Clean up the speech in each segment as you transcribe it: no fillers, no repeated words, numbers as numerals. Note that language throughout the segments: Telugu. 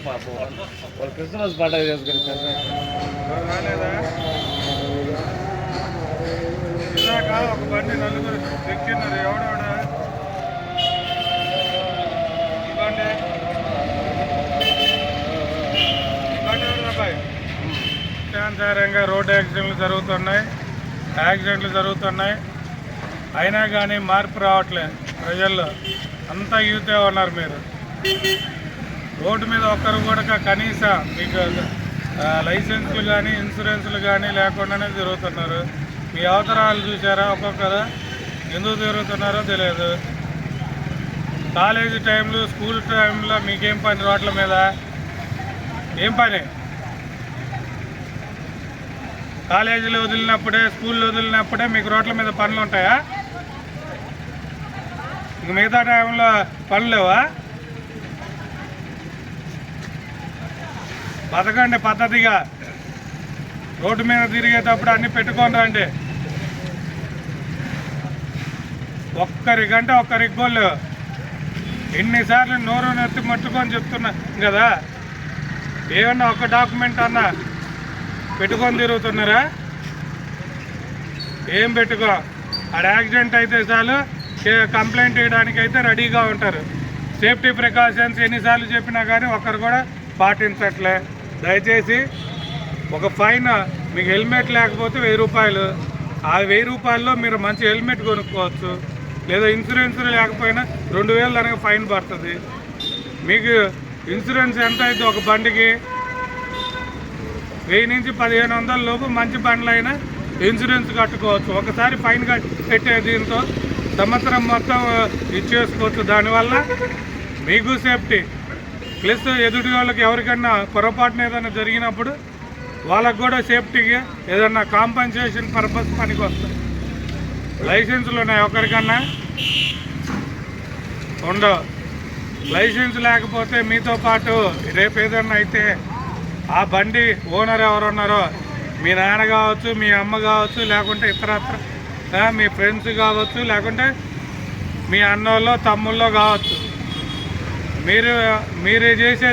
పాపం వాళ్ళు క్రిస్మస్ పండుగ చేసుకుంటారు. రాలేదా ఇందాక ఒక బండి నలుగురు ఎక్కిన్నారు. ఎవడెవడ ఈ బండి అబ్బాయి శాంతారంగా రోడ్డు యాక్సిడెంట్లు జరుగుతున్నాయి. అయినా కానీ మార్పు రావట్లేదు ప్రజల్లో. అంతా యూతే ఉన్నారు. మీరు రోడ్డు మీద ఒక్కరు కూడా కనీసం మీకు లైసెన్సులు కానీ ఇన్సూరెన్సులు కానీ లేకుండానే తిరుగుతున్నారు. మీ అవసరాలు చూసారా ఒక్కొక్కరు ఎందుకు తిరుగుతున్నారో తెలియదు. కాలేజీ టైంలో స్కూల్ టైంలో మీకేం పని? రోడ్ల మీద ఏం పని? కాలేజీలో వదిలినప్పుడే స్కూల్లో వదిలినప్పుడే మీకు రోడ్ల మీద పనులు ఉంటాయా? ఇంక మిగతా టైంలో పనులు లేవా? బతకండి పద్ధతిగా. రోడ్డు మీద తిరిగేటప్పుడు అన్నీ పెట్టుకొని రండి. ఒక్కరికంటే ఒక్కరికి గోళ్ళు. ఎన్నిసార్లు నోరు నెత్తి మట్టుకొని చెప్తున్నా కదా, ఏమన్నా ఒక డాక్యుమెంట్ అన్నా పెట్టుకొని తిరుగుతున్నారా? ఏం పెట్టుకో. ఆడ యాక్సిడెంట్ అయితే చాలు కంప్లైంట్ చేయడానికి అయితే రెడీగా ఉంటారు. సేఫ్టీ ప్రికాషన్స్ ఎన్నిసార్లు చెప్పినా కానీ ఒక్కరు కూడా పాటించట్లే. దయచేసి ఒక ఫైన్, మీకు హెల్మెట్ లేకపోతే 1000 రూపాయలు. ఆ 1000 రూపాయల్లో మీరు మంచి హెల్మెట్ కొనుక్కోవచ్చు. లేదా ఇన్సూరెన్స్ లేకపోయినా 2000 దానికి ఫైన్ పడుతుంది. మీకు ఇన్సూరెన్స్ ఎంత అయితే ఒక బండికి 1000 నుంచి 1500 లోపు మంచి బండ్లు అయినా ఇన్సూరెన్స్ కట్టుకోవచ్చు. ఒకసారి ఫైన్ కట్టే దీంతో సంవత్సరం మొత్తం ఇచ్చేసుకోవచ్చు. దానివల్ల మీకు సేఫ్టీ ప్లస్ ఎదుటి వాళ్ళకి ఎవరికన్నా పొరపాటున ఏదైనా జరిగినప్పుడు వాళ్ళకు కూడా సేఫ్టీగా ఏదన్నా కాంపన్సేషన్ పర్పస్ పనికి వస్తాయి. లైసెన్సులు ఉన్నాయి ఒకరికన్నా? ఉండవు. లైసెన్స్ లేకపోతే మీతో పాటు రేపు ఏదన్నా అయితే ఆ బండి ఓనర్ ఎవరున్నారో మీ నాన్న కావచ్చు, మీ అమ్మ కావచ్చు, లేకుంటే ఇతరత్ర మీ ఫ్రెండ్స్ కావచ్చు, లేకుంటే మీ అన్నోళ్ళో తమ్ముళ్ళో కావచ్చు. మీరు చేసే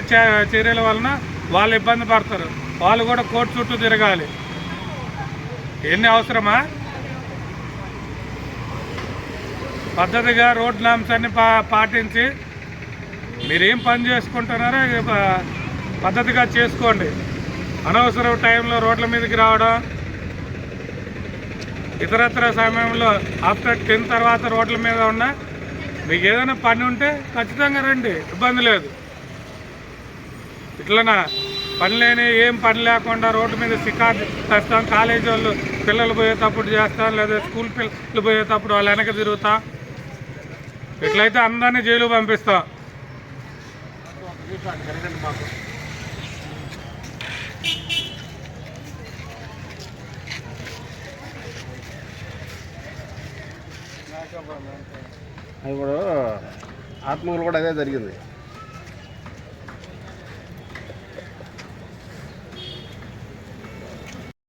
చర్యల వలన వాళ్ళు ఇబ్బంది పడతారు. వాళ్ళు కూడా కోర్టు చుట్టూ తిరగాలి. ఎన్ని అవసరమా? పద్ధతిగా రోడ్ నామ్స్ అన్ని పాటించి మీరేం పని చేసుకుంటున్నారో పద్ధతిగా చేసుకోండి. అనవసరం టైంలో రోడ్ల మీదకి రావడం, ఇతరత్ర సమయంలో ఆఫ్టర్ 10 తర్వాత రోడ్ల మీద ఉన్న మీకు ఏదైనా పని ఉంటే ఖచ్చితంగా రండి, ఇబ్బంది లేదు. ఇట్లనా పని లేని ఏం పని లేకుండా రోడ్డు మీద షికారు చేస్తాం. కాలేజీ వాళ్ళు పిల్లలు పోయేటప్పుడు చేస్తాం, లేదా స్కూల్ పిల్లలు పోయేటప్పుడు వాళ్ళు వెనక తిరుగుతాం. ఇట్లయితే అందరినీ జైలు పంపిస్తాం. ఇప్పుడు ఆత్మూరు కూడా అదే జరిగింది.